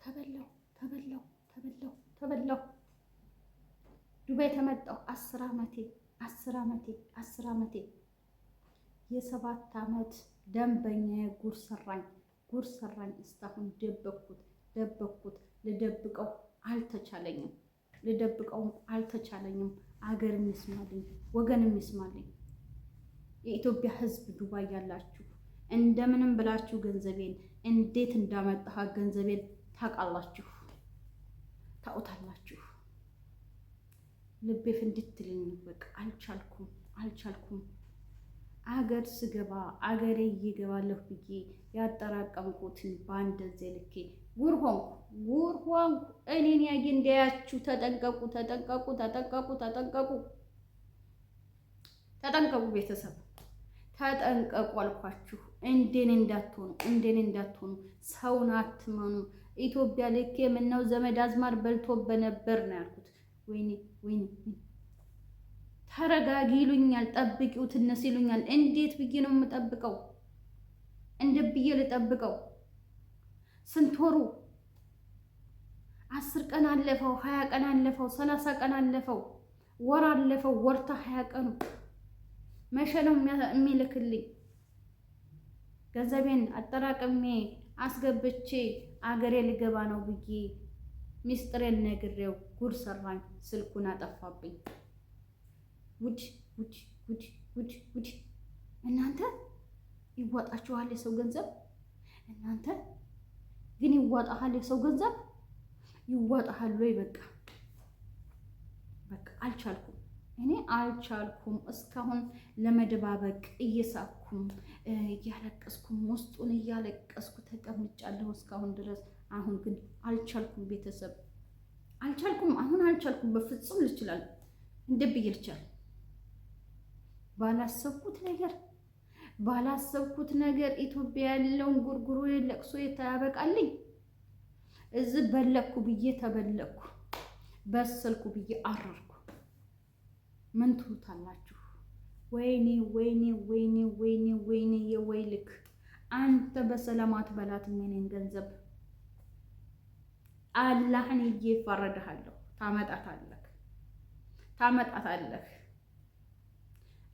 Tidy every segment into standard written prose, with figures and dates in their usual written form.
ተበላው ተበላው ተበላው ተበላው። ዱባይ ተመጣው 10 ዓመቴ የ7 ዓመት ደንበኛ ጉር ሰራኝ። እስካሁን ደበኩት ልደብቀውም አልተቻለኝም። አገር የሚስማልኝ ወገን የሚስማልኝ የኢትዮጵያ ሕዝብ ዱባይ ያላችሁ እንደምንም ብላችሁ ገንዘቤን እንዴት እንዳመጣህ ገንዘቤን ታውቃላችሁ፣ ታውታላችሁ። ልቤ ፍንድትልኝ በቃ አልቻልኩም። አገር ስገባ አገሬ እየገባለሁ ብዬ ያጠራቀምኩትን በአንድ እዚህ ልኬ ጉር ሆንኩ። እኔን ያየ እንዳያችሁ ተጠንቀቁ ቤተሰብ ተጠንቀቁ አልኳችሁ። እንደኔ እንዳትሆኑ ሰውን አትመኑ። ኢትዮጵያ ልኬ ምነው ዘመድ አዝማር በልቶ በነበር ነው ያልኩት። ወይኔ ተረጋጊ ይሉኛል፣ ጠብቂው ትነስ ይሉኛል። እንዴት ብዬ ነው የምጠብቀው? እንዴት ብዬ ልጠብቀው? ስንት ወሩ 10 ቀን አለፈው፣ 20 ቀን አለፈው፣ 30 ቀን አለፈው፣ ወር አለፈው። ወርታ 20 ቀኑ መቼ ነው የሚልክልኝ? ገንዘቤን አጠራቅሜ አስገብቼ አገሬ ልገባ ነው ብዬ ሚስጥሬን ነግሬው ጉድ ሰራኝ። ስልኩን አጠፋብኝ። ጉድ! እናንተ ይዋጣችኋል የሰው ገንዘብ። እናንተ ግን ይዋጣሃል የሰው ገንዘብ ይዋጣሃል ወይ? በቃ አልቻልኩም። እኔ አልቻልኩም። እስካሁን ለመደባበቅ እየሳኩም እያለቀስኩም ውስጡን እያለቀስኩ ተቀምጫለሁ እስካሁን ድረስ። አሁን ግን አልቻልኩም። ቤተሰብ አልቻልኩም። አሁን አልቻልኩም። በፍጹም ልችላል እንደ ብዬ ልቻል ባላሰብኩት ነገር ኢትዮጵያ ያለውን ጉርጉሮ ለቅሶ የታያበቃልኝ እዚህ በለኩ ብዬ ተበለኩ፣ በሰልኩ ብዬ አረርኩ። ምን ትሉታላችሁ? ወይኔ የወይልክ አንተ በሰላማት በላት የኔን ገንዘብ አላህን እየፈረድሃለሁ። ታመጣታለህ።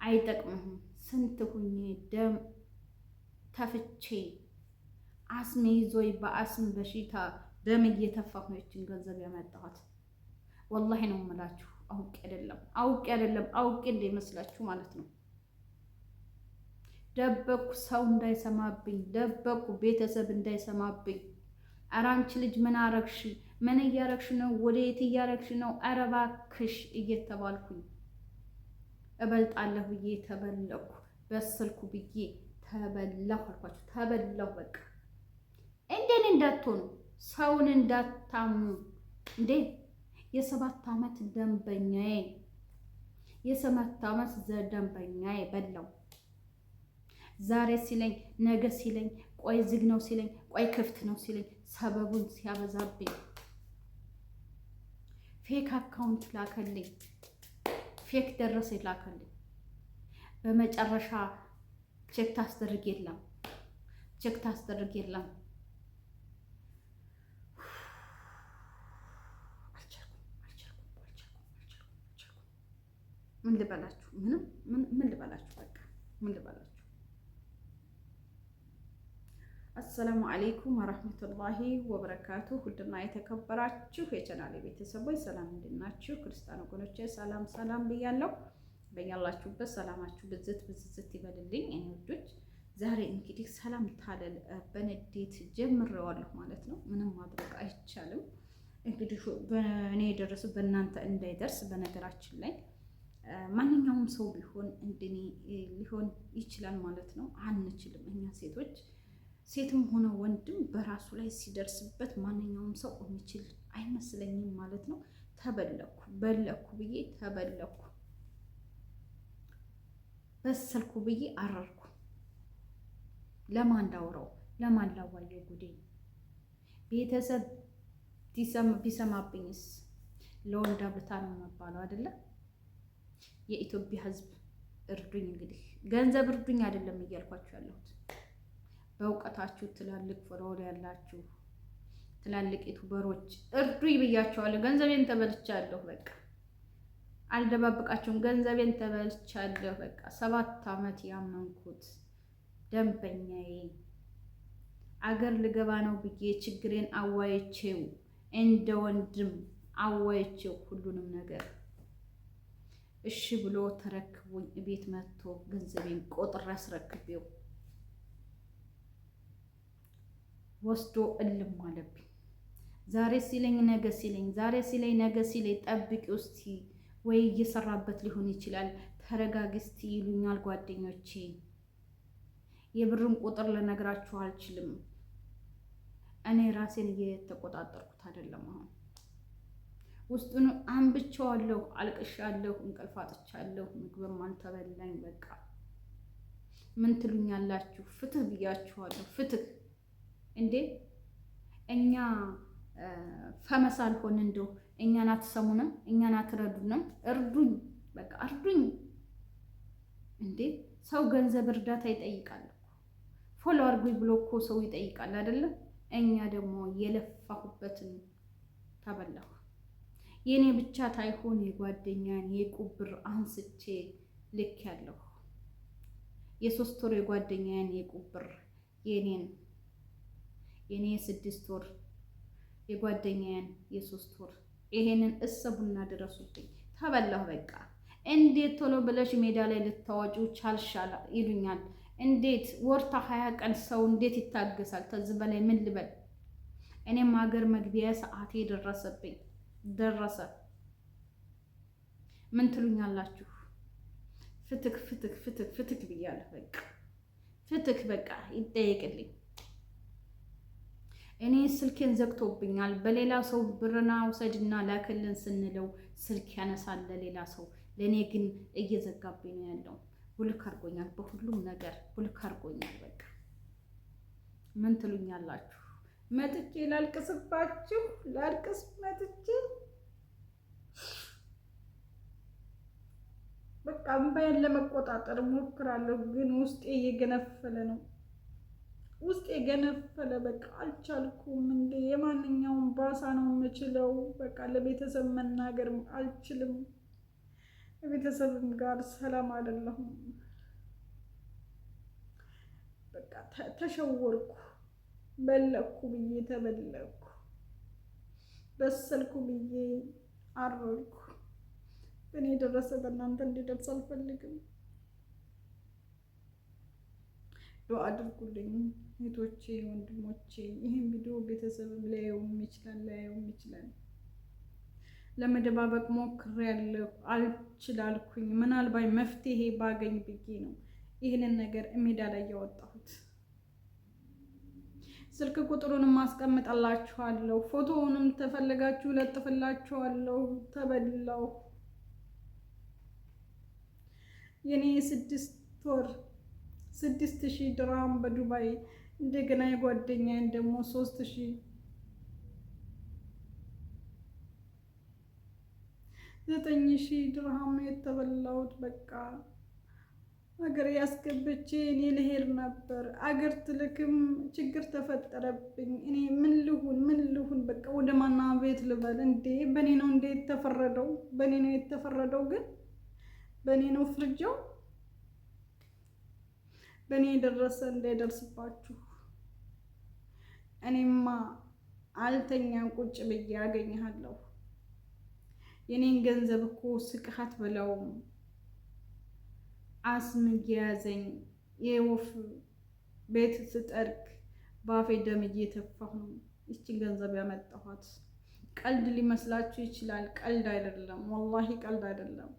አይጠቅምህም። ስንት ሁኜ ደም ተፍቼ አስሜ ይዞይ በአስም በሽታ ደም እየተፋሁ ይችን ገንዘብ ያመጣኋት። ወላሂ ነው የምላችሁ። አውቄ አይደለም እንደይመስላችሁ ማለት ነው። ደበኩ፣ ሰው እንዳይሰማብኝ ደበኩ፣ ቤተሰብ እንዳይሰማብኝ። ኧረ አንቺ ልጅ ምን አረግሽ? ምን እያረግሽ ነው? ወዴት እያረግሽ ነው? ኧረ እባክሽ እየተባልኩኝ እበልጣለሁ ብዬ ተበለኩ፣ በስልኩ ብዬ ተበላሁ አልኳችሁ። ተበላሁ በቃ። እንደኔ እንዳትሆኑ፣ ሰውን እንዳታሙ። እንዴ የ7 ዓመት ደንበኛዬ ደንበኛዬ በላው። ዛሬ ሲለኝ ነገ ሲለኝ ቆይ ዝግ ነው ሲለኝ ቆይ ክፍት ነው ሲለኝ ሰበቡን ሲያበዛብኝ ፌክ አካውንት ላከልኝ፣ ፌክ ደረሰ ላከልኝ። በመጨረሻ ቼክ ታስደርግ የለም ምን ልበላችሁ? ምን ልበላችሁ? በቃ ምን ልበላችሁ? አሰላሙ አለይኩም ወራህመቱላሂ ወበረካቱ። ሁሉና የተከበራችሁ የቻናሌ ቤተሰቦች ሰላም እንድናችሁ፣ ክርስቲያን ወገኖቼ ሰላም ብያለሁ። በያላችሁበት ሰላማችሁ ብዝት ይበልልኝ እኔ ውዶች። ዛሬ እንግዲህ ሰላም ታለል በንዴት ጀምሬዋለሁ ማለት ነው። ምንም ማድረግ አይቻልም። እንግዲህ በእኔ የደረሱ በእናንተ እንዳይደርስ። በነገራችን ላይ ማንኛውም ሰው ቢሆን እንደኔ ሊሆን ይችላል ማለት ነው። አንችልም እኛ ሴቶች፣ ሴትም ሆነ ወንድም በራሱ ላይ ሲደርስበት ማንኛውም ሰው የሚችል አይመስለኝም ማለት ነው። በለኩ ብዬ ተበለኩ፣ በሰልኩ ብዬ አረርኩ። ለማን ላውራው? ለማን ላዋየው ጉዴ? ቤተሰብ ቢሰማብኝስ? ለወልዳ ብታ ነው መባለው አይደለ? የኢትዮጵያ ሕዝብ እርዱኝ። እንግዲህ ገንዘብ እርዱኝ አይደለም እያልኳችሁ ያለሁት። በእውቀታችሁ ትላልቅ ፎሎወር ያላችሁ ትላልቅ ዩቱበሮች እርዱኝ ብያቸዋለሁ። ገንዘቤን ተበልቻለሁ። በቃ አልደባብቃቸውም። ገንዘቤን ተበልቻለሁ። በቃ 7 ዓመት ያመንኩት ደንበኛዬ አገር ልገባ ነው ብዬ ችግሬን አዋይቼው እንደ ወንድም አዋይቼው ሁሉንም ነገር እሺ ብሎ ተረክቦኝ ቤት መጥቶ ገንዘቤን ቆጥሬ አስረክቤው ወስዶ እልም አለብኝ። ዛሬ ሲለኝ ነገ ሲለኝ፣ ዛሬ ሲለኝ ነገ ሲለኝ፣ ጠብቂ ውስጥ ወይ እየሰራበት ሊሆን ይችላል፣ ተረጋጊ እስቲ ይሉኛል ጓደኞቼ። የብርን ቁጥር ልነግራችሁ አልችልም። እኔ ራሴን እየተቆጣጠርኩት አይደለም። አሁን ውስጡን አንብቼዋለሁ፣ አልቅሻለሁ፣ እንቅልፍ አጥቻለሁ፣ ምግብም አልተበላኝ። በቃ ምን ትሉኛላችሁ? ፍትህ ብያችኋለሁ። ፍትህ እንዴ! እኛ ፈመስ አልሆን እንደው እኛን አትሰሙንም? እኛን አትረዱንም? እርዱኝ፣ በቃ እርዱኝ። እንዴ ሰው ገንዘብ እርዳታ ይጠይቃል። ፎሎ አርጉኝ ብሎ እኮ ሰው ይጠይቃል አይደለም? እኛ ደግሞ የለፋሁበትን ተበላሁ። የኔ ብቻ ታይሆን የጓደኛን የቁብር አንስቼ ልክ ያለሁ የ3 ወር የጓደኛን የቁብር የኔ 6 ወር የጓደኛን የ3 ወር ይሄንን እሰቡና ድረሱብኝ። ተበላሁ በቃ። እንዴት ቶሎ ብለሽ ሜዳ ላይ ልታወጪው ቻልሻል ይሉኛል። እንዴት ወርታ 20 ቀን ሰው እንዴት ይታገሳል? ከዚህ በላይ ምን ልበል? እኔም ሀገር መግቢያ ሰዓቴ ደረሰ። ምን ትሉኛላችሁ? ፍትክ ፍትክ ፍትክ ፍትክ ብያለሁ። በቃ ፍትክ በቃ ይጠየቅልኝ። እኔ ስልኬን ዘግቶብኛል። በሌላ ሰው ብርና ውሰድና ላክልን ስንለው ስልክ ያነሳል ለሌላ ሰው። ለእኔ ግን እየዘጋብኝ ነው ያለው። ውልክ አድርጎኛል፣ በሁሉም ነገር ውልክ አድርጎኛል። በቃ ምን ትሉኛላችሁ? መጥቼ ላልቅስባችሁ? ላልቅስ መጥቼ በቃ እምባዬን ለመቆጣጠር ሞክራለሁ፣ ግን ውስጤ እየገነፈለ ነው። ውስጤ የገነፈለ በቃ አልቻልኩም። እንደ የማንኛውም ባሳ ነው የምችለው። በቃ ለቤተሰብ መናገር አልችልም። ከቤተሰብም ጋር ሰላም አይደለሁም። በቃ ተሸወርኩ። በለኩ ብዬ ተበለኩ፣ በሰልኩ ብዬ አረርኩ። እኔ የደረሰ በእናንተ እንዲደርስ አልፈልግም። ዱአ አድርጉልኝ እህቶቼ፣ ወንድሞቼ። ይህን ቪዲዮ ቤተሰብም ላየውም ይችላል። ለመደባበቅ ሞክሬያለሁ፣ አልችላልኩኝ። ምናልባት መፍትሄ ባገኝ ብዬ ነው ይህንን ነገር ሜዳ ላይ ያወጣሁት። ስልክ ቁጥሩንም አስቀምጠላችኋለሁ፣ ፎቶውንም ተፈለጋችሁ ለጥፍላችኋለሁ። ተበላው። የኔ 6 ወር 6000 ድርሃም በዱባይ፣ እንደገና የጓደኛዬን ደግሞ 3000 9000 ድርሃም ነው የተበላሁት። በቃ አገር ያስገብቼ እኔ ልሄድ ነበር። አገር ትልክም ችግር ተፈጠረብኝ። እኔ ምን ልሁን? በቃ ወደ ማና ቤት ልበል እንዴ? በእኔ ነው እንዴ የተፈረደው? በእኔ ነው የተፈረደው። ግን በእኔ ነው ፍርጃው። በእኔ የደረሰ እንዳይደርስባችሁ። እኔማ አልተኛም፣ ቁጭ ብዬ ያገኘሃለሁ። የኔን ገንዘብ እኮ ስቅሃት በላውም አስም እየያዘኝ የወፍ ቤት ስጠርግ ባፌ ደም እየተፋሁ ነው ይቺን ገንዘብ ያመጣኋት። ቀልድ ሊመስላችሁ ይችላል። ቀልድ አይደለም፣ ወላሂ ቀልድ አይደለም።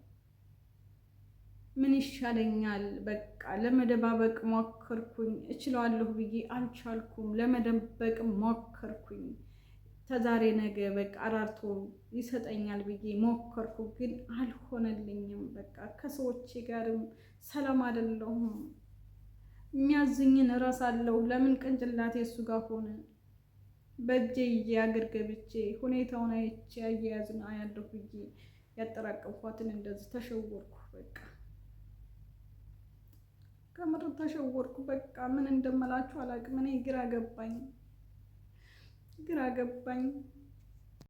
ምን ይሻለኛል? በቃ ለመደባበቅ ሞከርኩኝ። እችላለሁ ብዬ አልቻልኩም። ለመደበቅ ሞከርኩኝ። ከዛሬ ነገ በቃ አራርቶ ይሰጠኛል ብዬ ሞከርኩ፣ ግን አልሆነልኝም። በቃ ከሰዎቼ ጋርም ሰላም አይደለሁም። የሚያዝኝን እረሳለሁ። ለምን ቅንጭላቴ እሱ ጋር ሆነ? በእጄ ይዤ አገር ገብቼ ሁኔታውን አይቼ አያያዝን አያለሁ ብዬ ያጠራቀምኳትን እንደዚህ ተሸወርኩ። በቃ ከምር ተሸወርኩ። በቃ ምን እንደምላችሁ አላውቅም። እኔ ግራ ገባኝ። ግራ ገባኝ።